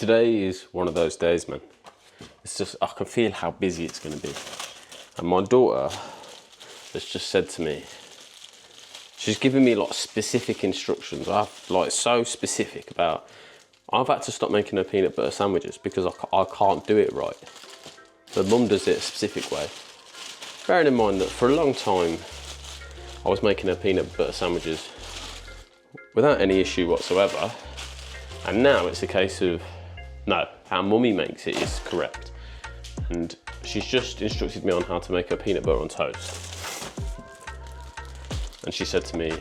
today is one of those days, man. It's just, I can feel how busy it's going to be. And my daughter has just said to me, she's giving me like specific instructions. I'm like so specific about, I've had to stop making her peanut butter sandwiches because I can't do it right. The mum does it a specific way. Bearing in mind that for a long time, I was making her peanut butter sandwiches without any issue whatsoever. And now it's a case of, no, how mummy makes it is correct. And she's just instructed me on how to make her peanut butter on toast. And she said to me,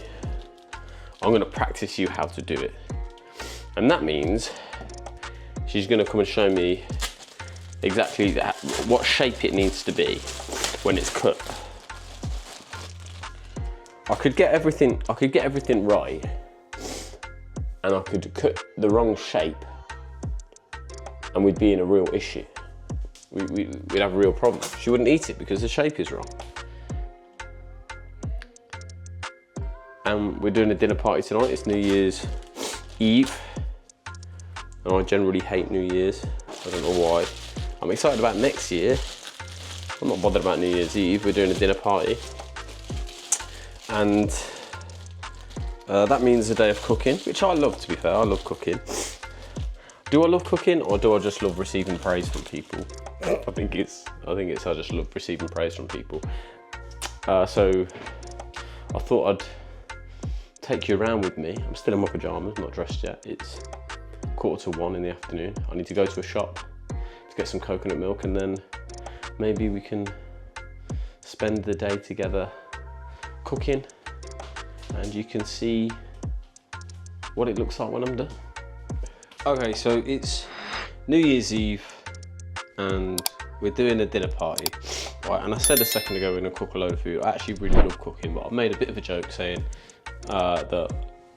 I'm gonna practice you how to do it. And that means she's gonna come and show me exactly what shape it needs to be when it's cut. I could get everything right, and I could cut the wrong shape, and we'd be in a real issue. We'd have a real problem. She wouldn't eat it because the shape is wrong. And we're doing a dinner party tonight. It's New Year's Eve, and I generally hate New Year's. I don't know why. I'm excited about next year. I'm not bothered about New Year's Eve. We're doing a dinner party, and that means a day of cooking, which I love, to be fair. I love cooking. Do I love cooking, or do I just love receiving praise from people? I think it's I just love receiving praise from people. So I thought I'd take you around with me. I'm still in my pajamas, not dressed yet. It's 1:45 in the afternoon. I need to go to a shop to get some coconut milk, and then maybe we can spend the day together cooking, and you can see what it looks like when I'm done. Okay, so it's New Year's Eve and we're doing a dinner party. Right, and I said a second ago we're gonna cook a load of food. I actually really love cooking, but I've made a bit of a joke saying that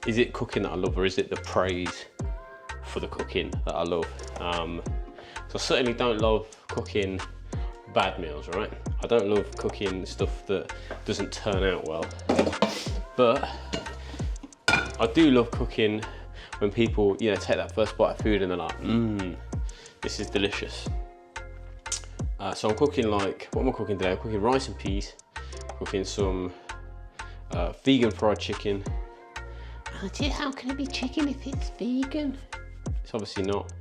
is it cooking that I love, or is it the praise for the cooking that I love? So I certainly don't love cooking bad meals, right? I don't love cooking stuff that doesn't turn out well. But I do love cooking when people, you know, take that first bite of food and they're like, this is delicious. So I'm cooking, like, what am I cooking today? I'm cooking rice and peas, cooking some vegan fried chicken. How can it be chicken if it's vegan? It's obviously not.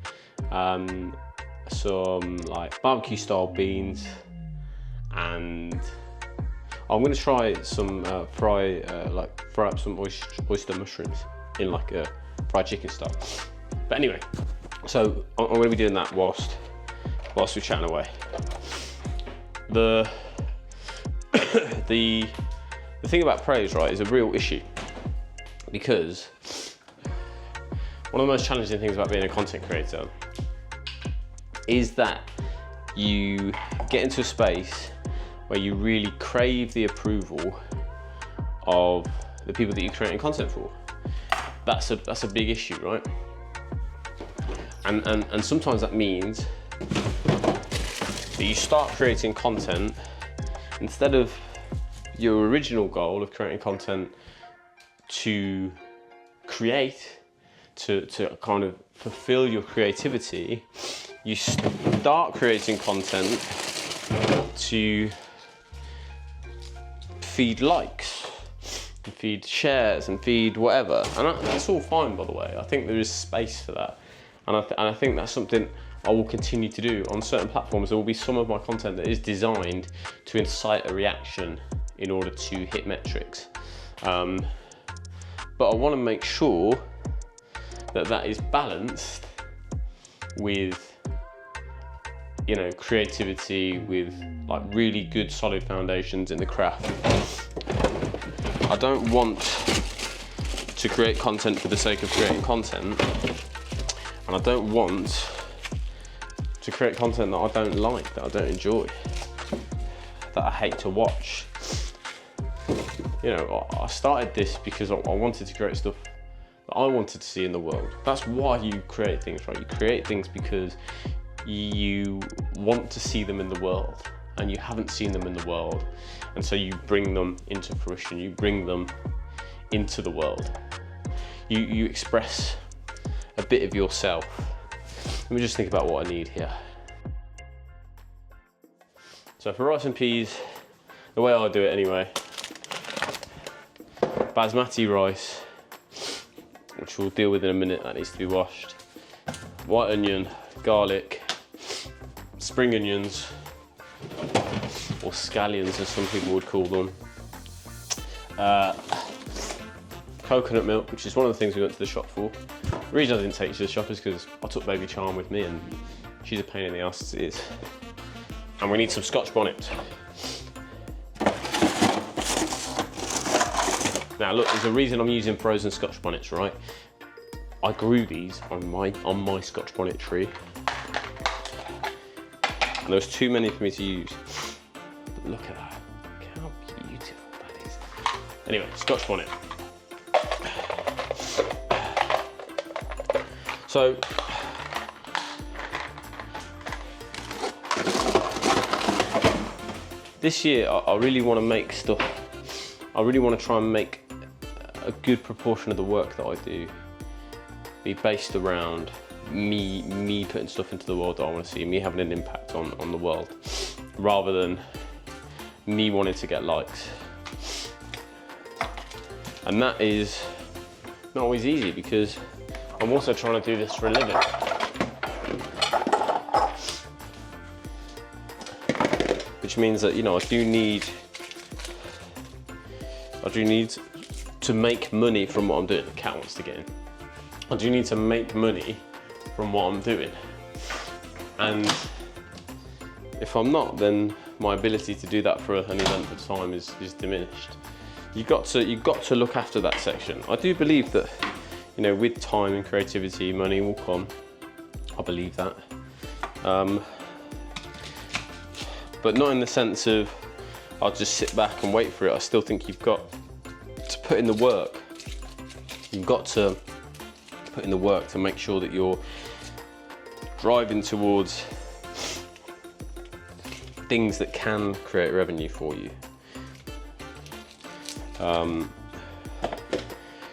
Some like barbecue style beans, and I'm gonna try some fry up some oyster mushrooms in like a fried chicken style. But anyway, so I'm gonna be doing that whilst we're chatting away. The the thing about praise, right, is a real issue, because one of the most challenging things about being a content creator is that you get into a space where you really crave the approval of the people that you're creating content for. That's a big issue, right? And sometimes that means that you start creating content, instead of your original goal of creating content to create, to kind of fulfill your creativity, you start creating content to feed likes, and feed shares, and feed whatever. And that's all fine, by the way. I think there is space for that. And I think that's something I will continue to do. On certain platforms, there will be some of my content that is designed to incite a reaction in order to hit metrics. But I want to make sure that that is balanced with, you know, creativity, with like really good solid foundations in the craft. I don't want to create content for the sake of creating content, and I don't want to create content that I don't like, that I don't enjoy, that I hate to watch. You know, I started this because I wanted to create stuff that I wanted to see in the world. That's why you create things, right? You create things because you want to see them in the world, and you haven't seen them in the world, and so you bring them into fruition, you bring them into the world. You express a bit of yourself Let me just think about what I need here. So for rice and peas, the way I do it anyway, basmati rice, which we'll deal with in a minute, that needs to be washed. White onion, garlic, spring onions, or scallions as some people would call them. Coconut milk, which is one of the things we went to the shop for. The reason I didn't take you to the shop is because I took baby Charm with me and she's a pain in the ass as it is. And we need some Scotch bonnet. Now look, there's a reason I'm using frozen Scotch bonnets, right? I grew these on my Scotch bonnet tree. And there was too many for me to use. But look at that, look how beautiful that is. Anyway, Scotch bonnet. So, this year I really want to make stuff, I really want to try and make a good proportion of the work that I do be based around me putting stuff into the world that I want to see, me having an impact on the world, rather than me wanting to get likes. And that is not always easy because I'm also trying to do this for a living. Which means that, you know, I do need to make money from what I'm doing. The cat wants to get in. I do need to make money from what I'm doing. And if I'm not, then my ability to do that for any length of time is diminished. You've got to look after that section. I do believe that, you know, with time and creativity, money will come. I believe that. But not in the sense of I'll just sit back and wait for it. I still think you've got to put in the work. You've got to put in the work to make sure that you're driving towards things that can create revenue for you.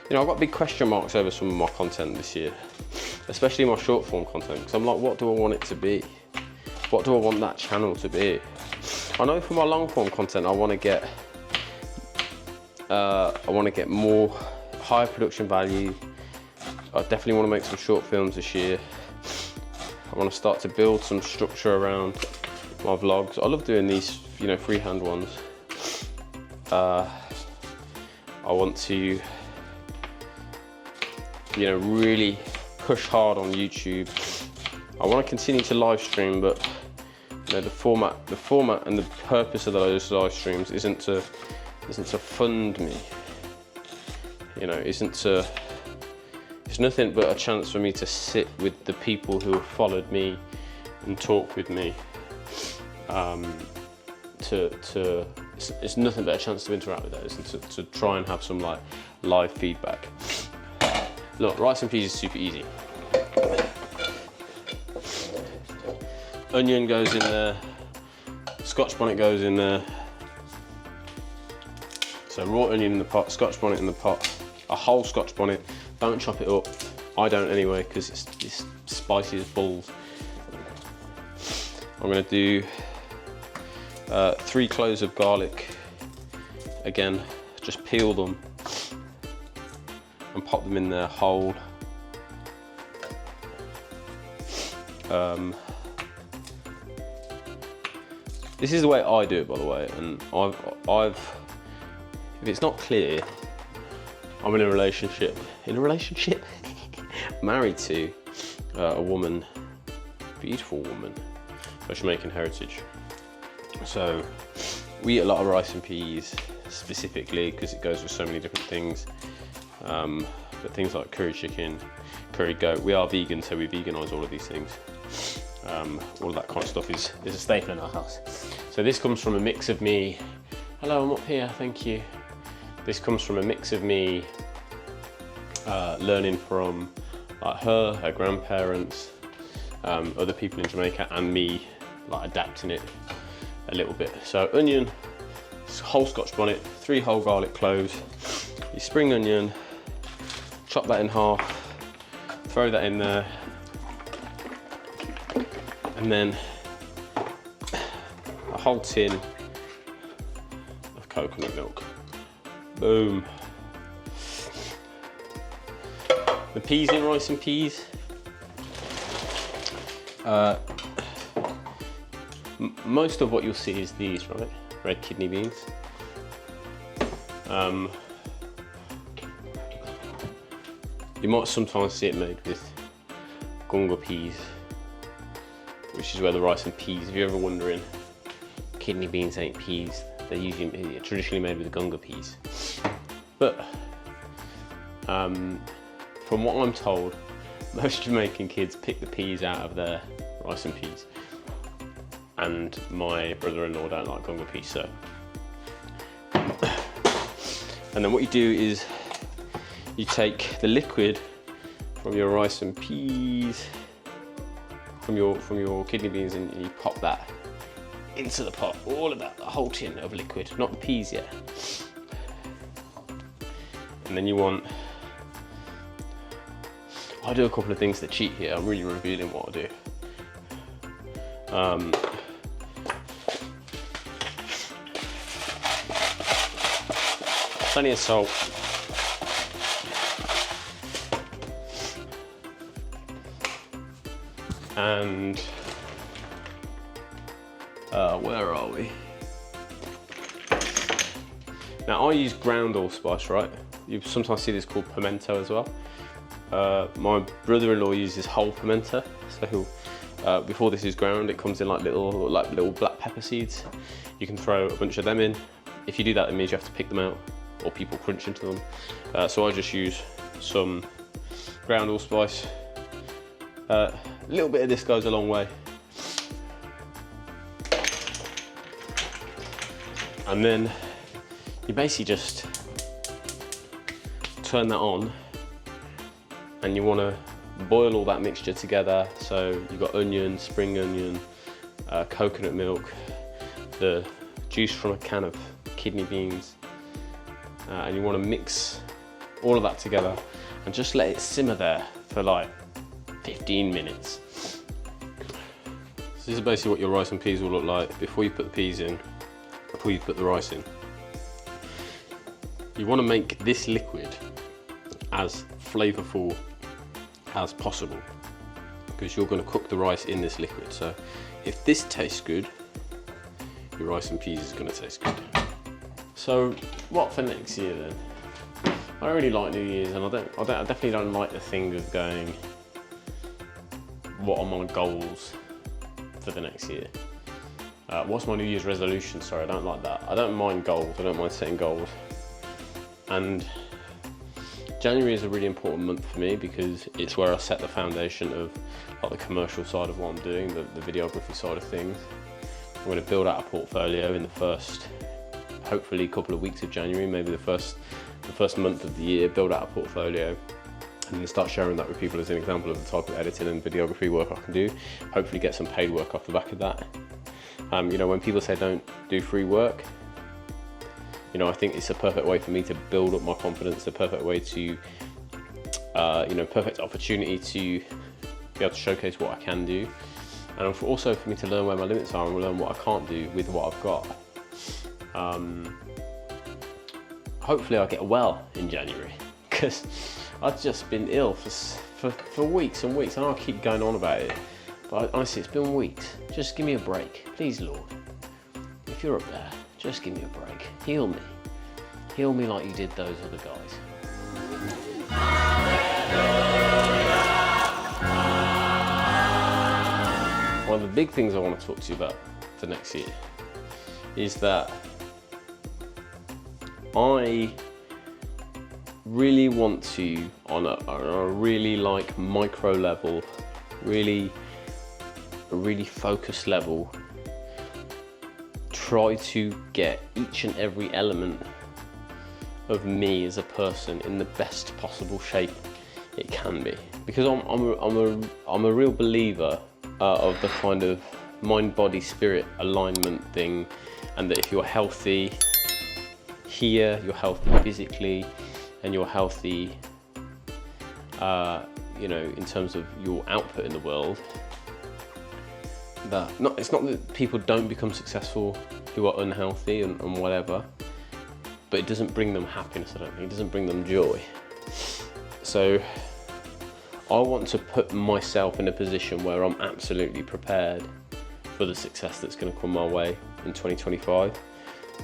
You know, I've got big question marks over some of my content this year, especially my short form content, because I'm like, what do I want it to be? What do I want that channel to be? I know for my long form content, I want to get more higher production value. I definitely want to make some short films this year. I want to start to build some structure around my vlogs. I love doing these, you know, freehand ones. I want to, you know, really push hard on YouTube. I want to continue to live stream, but you know, the format and the purpose of those live streams isn't to fund me. You know, it's nothing but a chance for me to sit with the people who have followed me and talk with me. It's nothing but a chance to interact with those and to try and have some like live feedback. Look, rice and peas is super easy. Onion goes in there, Scotch bonnet goes in there. So raw onion in the pot, Scotch bonnet in the pot, a whole Scotch bonnet. Don't chop it up. I don't anyway, because it's spicy as balls. I'm gonna do 3 cloves of garlic. Again, just peel them and pop them in there whole. This is the way I do it, by the way, and if it's not clear, I'm in a relationship, married to a woman, beautiful woman, of Jamaican heritage. So we eat a lot of rice and peas specifically because it goes with so many different things. But things like curry chicken, curry goat, we are vegan, so we veganise all of these things. All of that kind of stuff is a staple in our house. So this comes from a mix of me, hello, I'm up here, thank you. This comes from a mix of me learning from like her grandparents, other people in Jamaica, and me like adapting it a little bit. So onion, whole Scotch bonnet, 3 whole garlic cloves, your spring onion, chop that in half, throw that in there, And then a whole tin of coconut milk. Boom. The peas in rice and peas. Most of what you'll see is these, right? Red kidney beans. You might sometimes see it made with gunga peas, which is where the rice and peas, if you're ever wondering, kidney beans ain't peas. They're usually traditionally made with gunga peas. But from what I'm told, most Jamaican kids pick the peas out of their rice and peas. And my brother-in-law don't like gunga peas, so. And then what you do is you take the liquid from your rice and peas, from your kidney beans, and you pop that into the pot. All of that, the whole tin of liquid, not the peas yet. And then you want, I do a couple of things to cheat here. I'm really revealing what I do. Plenty of salt. And where are we? Now I use ground allspice, right? You sometimes see this called pimento as well. My brother-in-law uses whole pimento, so he'll, before this is ground, it comes in like little black pepper seeds. You can throw a bunch of them in. If you do that, it means you have to pick them out, or people crunch into them. So I just use some ground allspice. A little bit of this goes a long way. And then you basically just turn that on, and you want to boil all that mixture together. So you've got onion, spring onion, coconut milk, the juice from a can of kidney beans, and you want to mix all of that together and just let it simmer there for like 15 minutes. So this is basically what your rice and peas will look like before you put the peas in, before you put the rice in. You want to make this liquid as flavorful as possible, because you're going to cook the rice in this liquid. So if this tastes good, your rice and peas is going to taste good. So what for next year then? I don't really like New Year's, and I definitely don't like the thing of going, what are my goals for the next year? What's my New Year's resolution? Sorry, I don't like that. I don't mind goals, I don't mind setting goals. And January is a really important month for me because it's where I set the foundation of like the commercial side of what I'm doing, the videography side of things. I'm going to build out a portfolio in the first, hopefully, couple of weeks of January, maybe the first month of the year, build out a portfolio, and then start sharing that with people as an example of the type of editing and videography work I can do. Hopefully get some paid work off the back of that. You know, when people say don't do free work, you know, I think it's a perfect way for me to build up my confidence, a perfect way to, you know, perfect opportunity to be able to showcase what I can do. And also for me to learn where my limits are and learn what I can't do with what I've got. Hopefully I'll get well in January, because I've just been ill for weeks and weeks, and I'll keep going on about it. But honestly, it's been weeks. Just give me a break, please, Lord. If you're up there, just give me a break. Heal me. Heal me like you did those other guys. One of the big things I want to talk to you about for next year is that I really want to, on a really like micro level, really focused level, try to get each and every element of me as a person in the best possible shape it can be, because I'm a real believer of the kind of mind, body, spirit alignment thing, and that if you're healthy here, you're healthy physically, and you're healthy, you know, in terms of your output in the world, that, it's not that people don't become successful who are unhealthy and whatever, but it doesn't bring them happiness, I don't think. It doesn't bring them joy. So I want to put myself in a position where I'm absolutely prepared for the success that's going to come my way in 2025.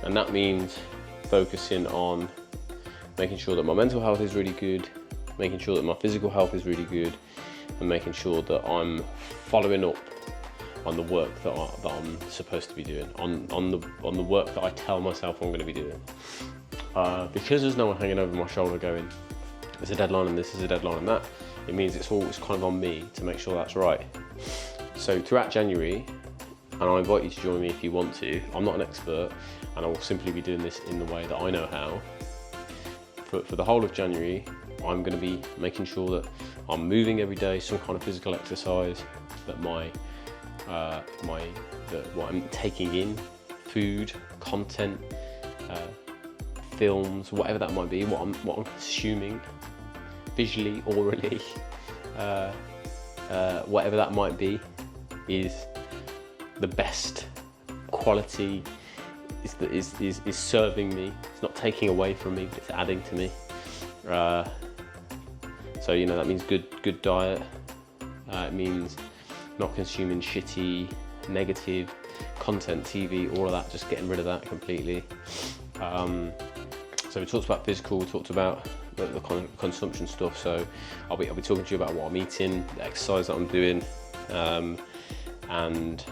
And that means focusing on making sure that my mental health is really good, making sure that my physical health is really good, and making sure that I'm following up on the work that I'm supposed to be doing, on the work that I tell myself I'm going to be doing. Because there's no one hanging over my shoulder going, there's a deadline and this is a deadline and that, it means it's always kind of on me to make sure that's right. So throughout January, and I invite you to join me if you want to, I'm not an expert, and I will simply be doing this in the way that I know how. For the whole of January, I'm going to be making sure that I'm moving every day, some kind of physical exercise, that what I'm taking in, food, content, films, whatever that might be, what I'm consuming, visually, orally, whatever that might be, is the best quality, is serving me. It's not taking away from me, but it's adding to me. So that means good diet. It means not consuming shitty, negative content, TV, all of that, just getting rid of that completely. So we talked about physical, we talked about the kind of consumption stuff. So I'll be talking to you about what I'm eating, the exercise that I'm doing, and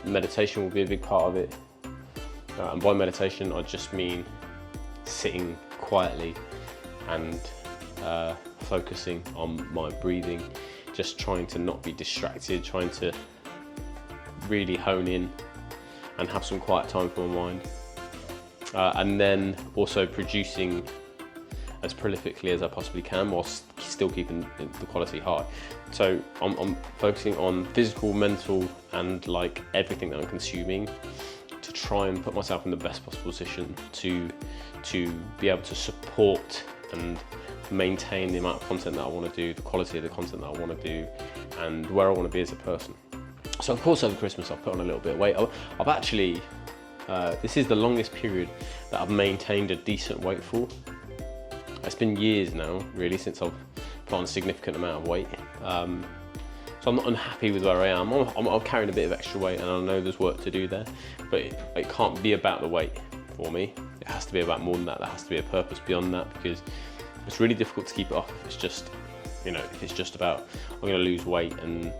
meditation will be a big part of it. And by meditation, I just mean sitting quietly and focusing on my breathing, just trying to not be distracted, trying to really hone in and have some quiet time for my mind. And then also producing as prolifically as I possibly can whilst still keeping the quality high. So I'm focusing on physical, mental, and like everything that I'm consuming to try and put myself in the best possible position to be able to support and maintain the amount of content that I want to do, the quality of the content that I want to do, and where I want to be as a person. So of course over Christmas I've put on a little bit of weight. I've actually, this is the longest period that I've maintained a decent weight for. It's been years now, really, since I've put on a significant amount of weight. So I'm not unhappy with where I am. I'm carrying a bit of extra weight and I know there's work to do there, but it can't be about the weight for me. It has to be about more than that. There has to be a purpose beyond that, because it's really difficult to keep it off if it's just, if it's just about, I'm going to lose weight. And,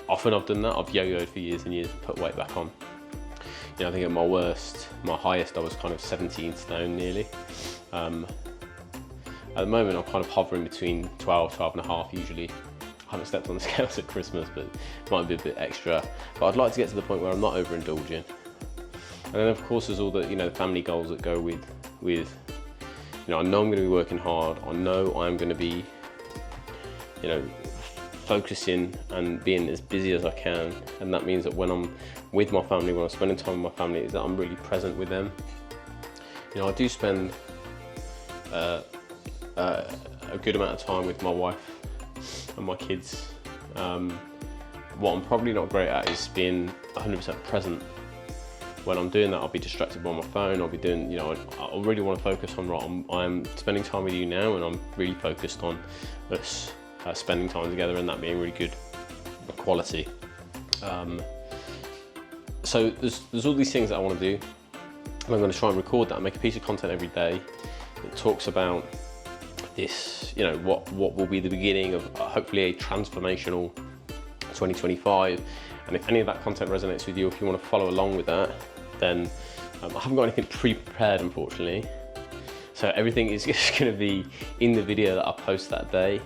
often I've done that. I've yo-yoed for years and years and put weight back on. I think at my highest, I was kind of 17 stone nearly. At the moment, I'm kind of hovering between 12 and a half usually. I haven't stepped on the scales at Christmas, but it might be a bit extra. But I'd like to get to the point where I'm not overindulging. And then of course there's all the, the family goals that go with, I know I'm going to be working hard. I know I'm going to be, focusing and being as busy as I can. And that means that when I'm with my family, when I'm spending time with my family, is that I'm really present with them. I do spend a good amount of time with my wife and my kids. What I'm probably not great at is being 100% present. When I'm doing that, I'll be distracted by my phone. I'll be doing, I really want to focus on, right, I'm spending time with you now, and I'm really focused on us spending time together and that being really good quality. So there's all these things that I want to do, and I'm going to try and record that and make a piece of content every day that talks about this, what will be the beginning of hopefully a transformational 2025. And if any of that content resonates with you, if you want to follow along with that, then I haven't got anything pre-prepared, unfortunately. So everything is just going to be in the video that I post that day.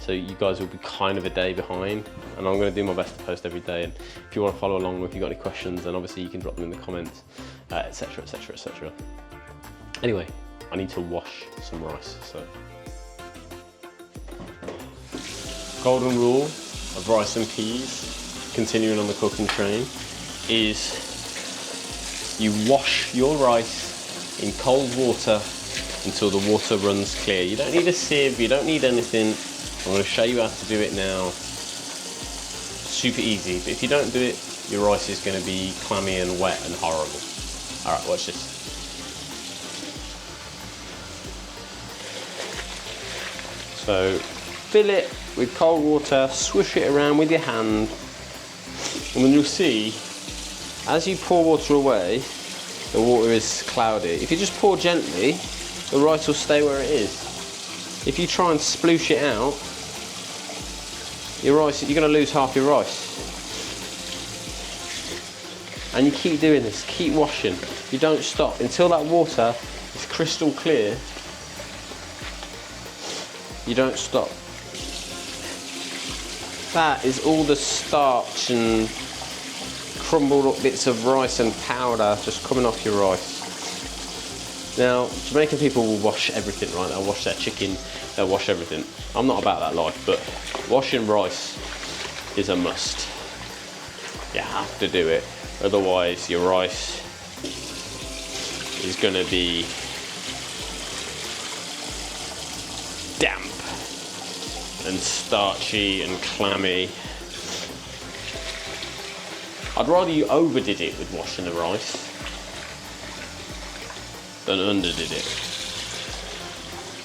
So you guys will be kind of a day behind, and I'm going to do my best to post every day. And if you want to follow along, if you've got any questions, then obviously you can drop them in the comments, etc, etc, etc. Anyway, I need to wash some rice. So, golden rule of rice and peas, continuing on the cooking train, is you wash your rice in cold water until the water runs clear. You don't need a sieve, you don't need anything. I'm going to show you how to do it now. super easy, but if you don't do it, your rice is going to be clammy and wet and horrible. All right, watch this. So fill it with cold water, swish it around with your hand, and then you'll see, as you pour water away, the water is cloudy. If you just pour gently, the rice will stay where it is. If you try and sploosh it out, your rice, you're going to lose half your rice. And you keep doing this, keep washing. You don't stop until that water is crystal clear. You don't stop. That is all the starch and crumbled up bits of rice and powder just coming off your rice. Now, Jamaican people will wash everything, right? They'll wash their chicken, they'll wash everything. I'm not about that life, but washing rice is a must. You have to do it, otherwise your rice is gonna be damp and starchy and clammy. I'd rather you overdid it with washing the rice than underdid it.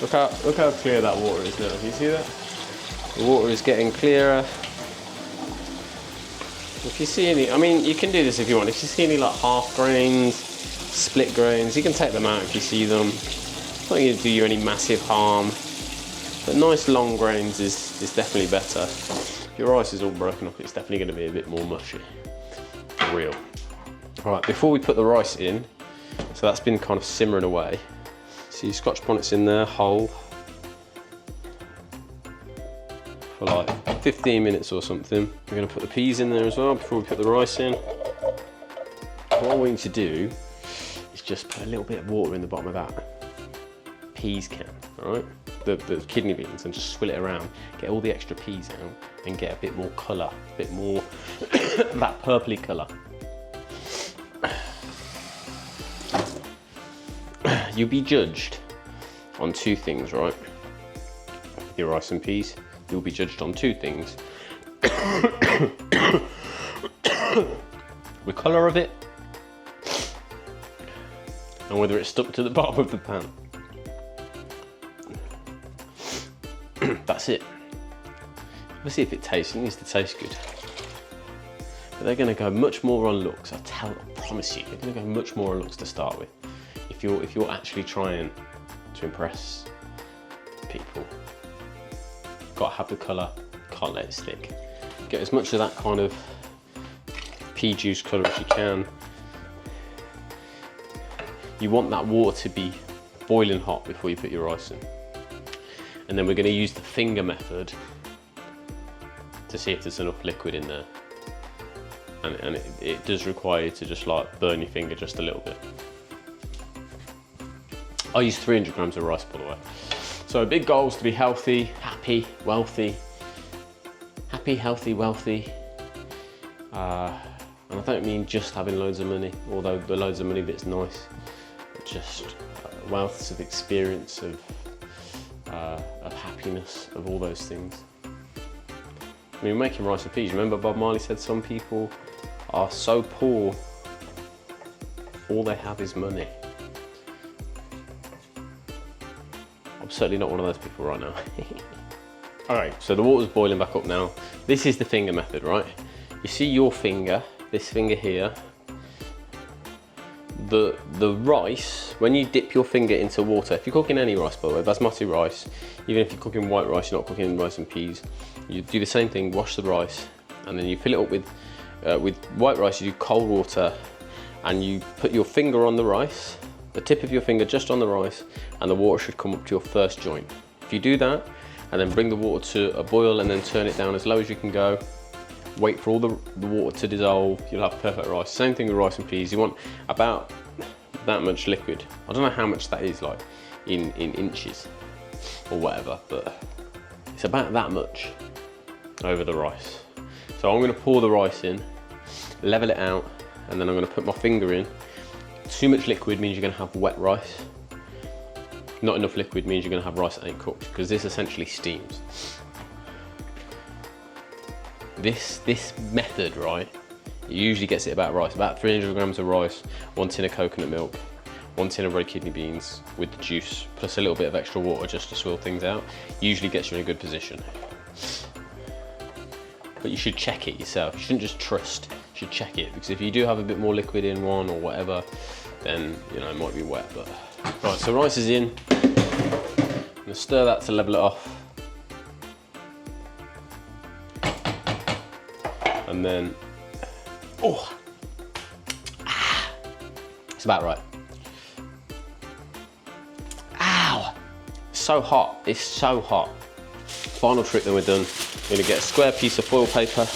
Look how clear that water is now. Can you see that? The water is getting clearer. If you see any, I mean, you can do this if you want. If you see any like half grains, split grains, you can take them out if you see them. It's not going to do you any massive harm. But nice long grains is definitely better. If your rice is all broken up, it's definitely going to be a bit more mushy. For real. Right, before we put the rice in, so that's been kind of simmering away. See, Scotch bonnet's in there, whole, for like 15 minutes or something. We're going to put the peas in there as well before we put the rice in. What I want you to do is just put a little bit of water in the bottom of that peas can, all right? The kidney beans, and just swill it around, get all the extra peas out and get a bit more colour, a bit more that purpley colour. You'll be judged on two things, right? Your rice and peas, you'll be judged on two things. The colour of it and whether it's stuck to the bottom of the pan. That's it. Let's see if it tastes. It needs to taste good. But they're going to go much more on looks. I promise you, they're going to go much more on looks to start with. If you're actually trying to impress people, got to have the colour. Can't let it stick. Get as much of that kind of pea juice colour as you can. You want that water to be boiling hot before you put your rice in. And then we're going to use the finger method to see if there's enough liquid in there. And it does require you to just like burn your finger just a little bit. I use 300 grams of rice, by the way. So big goal is to be healthy, happy, wealthy. Happy, healthy, wealthy. And I don't mean just having loads of money, although the loads of money bit's nice. But just wealth of experience, of happiness, of all those things. I mean, we're making rice and peas. Remember Bob Marley said some people are so poor, all they have is money. I'm certainly not one of those people right now. All right, so the water's boiling back up now. This is the finger method, right? You see your finger, this finger here. The rice, when you dip your finger into water, if you're cooking any rice, by the way, basmati rice, even if you're cooking white rice, you're not cooking rice and peas, you do the same thing, wash the rice, and then you fill it up with white rice. You do cold water, and you put your finger on the rice, the tip of your finger just on the rice, and the water should come up to your first joint. If you do that, and then bring the water to a boil, and then turn it down as low as you can go, wait for all the water to dissolve, you'll have perfect rice. Same thing with rice and peas. You want about that much liquid. I don't know how much that is, like in inches or whatever, but it's about that much over the rice. So I'm going to pour the rice in, level it out, and then I'm going to put my finger in. Too much liquid means you're going to have wet rice. Not enough liquid means you're going to have rice that ain't cooked, because this essentially steams. This method, right, it usually gets it about rice, about 300 grams of rice, 1 tin of coconut milk, 1 tin of red kidney beans with the juice, plus a little bit of extra water just to swill things out. Usually gets you in a good position. But you should check it yourself. You shouldn't just trust, you should check it, because if you do have a bit more liquid in one or whatever, then, you know, it might be wet. But right, so rice is in. I'm gonna stir that to level it off. And then, it's about right. Ow, so hot, it's so hot. Final trick, then we're done. You're gonna get a square piece of foil paper,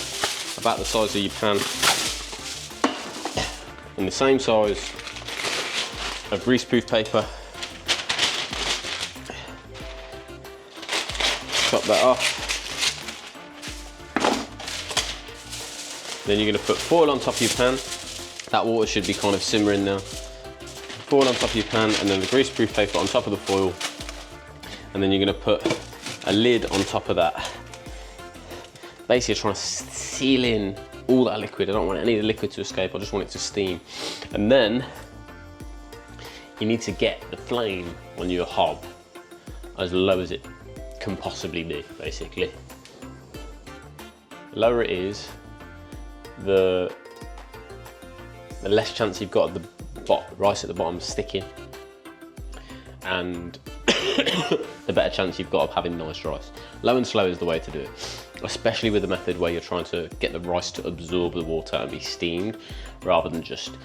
about the size of your pan, and the same size of greaseproof paper. Chop that off. Then you're gonna put foil on top of your pan. That water should be kind of simmering now. Foil on top of your pan, and then the greaseproof paper on top of the foil. And then you're gonna put a lid on top of that. Basically trying to seal in all that liquid. I don't want any of the liquid to escape, I just want it to steam. And then you need to get the flame on your hob as low as it can possibly be, basically. The lower it is, the less chance you've got of the rice at the bottom sticking, and the better chance you've got of having nice rice. Low and slow is the way to do it, especially with the method where you're trying to get the rice to absorb the water and be steamed, rather than just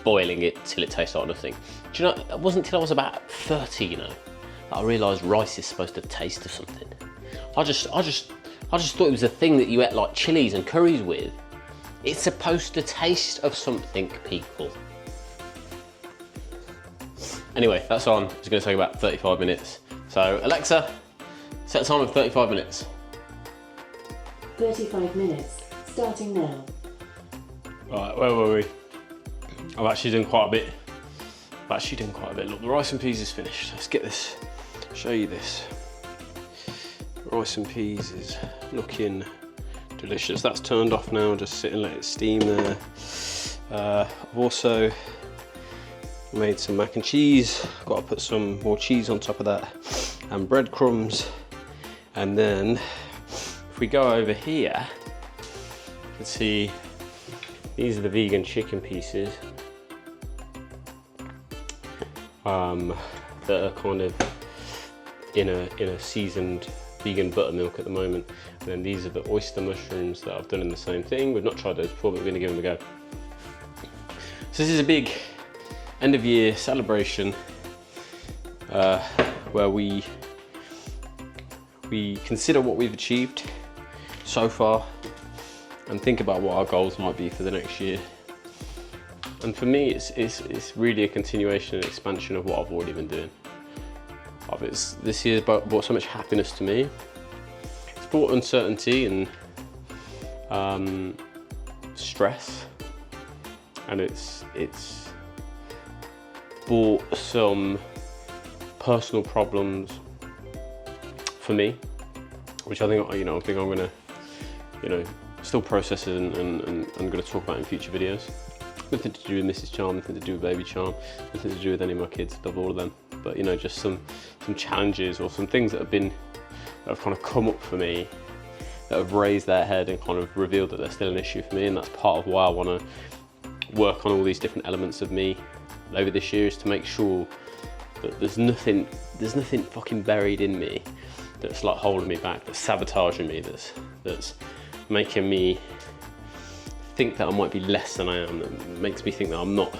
boiling it till it tastes like nothing. Do you know, it wasn't till I was about 30, you know, that I realised rice is supposed to taste of something. I just thought it was a thing that you ate like chilies and curries with. It's supposed to taste of something, people. Anyway, that's on. It's going to take about 35 minutes. So, Alexa, set a time of 35 minutes. 35 minutes, starting now. Right, where were we? I've actually done quite a bit. Look, the rice and peas is finished. Let's get this, show you this. Rice and peas is looking delicious. That's turned off now, just sit and let it steam there. I've also made some mac and cheese. Got to put some more cheese on top of that, and breadcrumbs. And then if we go over here, you can see these are the vegan chicken pieces that are kind of in a seasoned vegan buttermilk at the moment. And then these are the oyster mushrooms that I've done in the same thing. We've not tried those before, but we're going to give them a go. So this is a big end of year celebration where we consider what we've achieved so far and think about what our goals might be for the next year. And for me, it's really a continuation and expansion of what I've already been doing. This year brought so much happiness to me. It's brought uncertainty and stress, and it's brought some personal problems for me, which I think I'm gonna, still process it and I'm gonna talk about in future videos. Nothing to do with Mrs. Charm, nothing to do with Baby Charm, nothing to do with any of my kids. Love all of them, but just some challenges or some things that have kind of come up for me, that have raised their head and kind of revealed that they're still an issue for me. And that's part of why I want to work on all these different elements of me over this year, is to make sure that there's nothing fucking buried in me that's like holding me back, that's sabotaging me, that's making me think that I might be less than I am, that makes me think that I'm not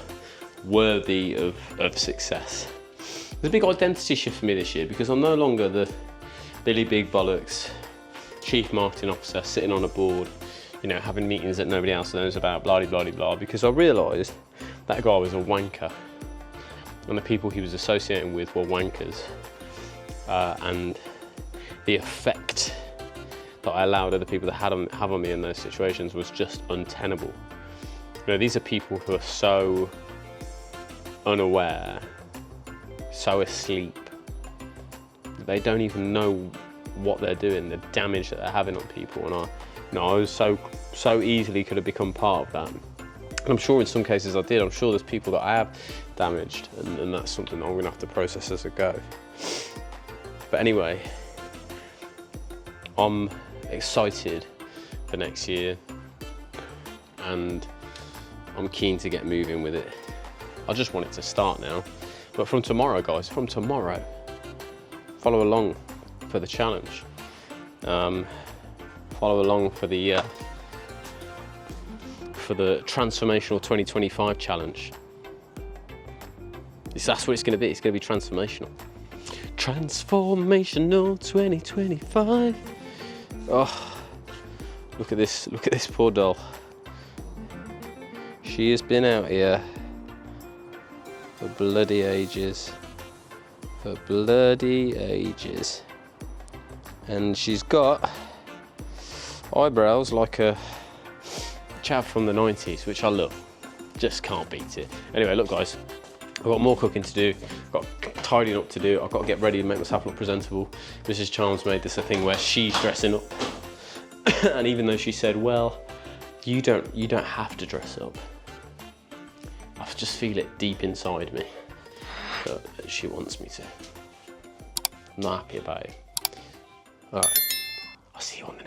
worthy of success. There's a big identity shift for me this year, because I'm no longer the Billy Big Bollocks chief marketing officer sitting on a board, having meetings that nobody else knows about, blah blah blah blah, because I realised that guy was a wanker and the people he was associating with were wankers, and the effect that I allowed other people to have on me in those situations was just untenable. These are people who are so unaware, so asleep, they don't even know what they're doing, the damage that they're having on people. And No, I was so easily could have become part of that. And I'm sure in some cases I did. I'm sure there's people that I have damaged, and that's something that I'm gonna have to process as I go. But anyway, I'm excited for next year, and I'm keen to get moving with it. I just want it to start now. But from tomorrow, guys, from tomorrow, follow along for the challenge. Follow along for the transformational 2025 challenge. That's what it's going to be. It's going to be transformational. Transformational 2025. Oh, look at this poor doll. She has been out here for bloody ages. For bloody ages. And she's got eyebrows like a chav from the 90s, which I love. Just can't beat it. Anyway, look guys, I've got more cooking to do. I've got tidying up to do. I've got to get ready to make myself look presentable. Mrs. Charms made this a thing where she's dressing up. And even though she said, well, you don't have to dress up, I just feel it deep inside me that she wants me to. I'm not happy about it. All right, I'll see you on the next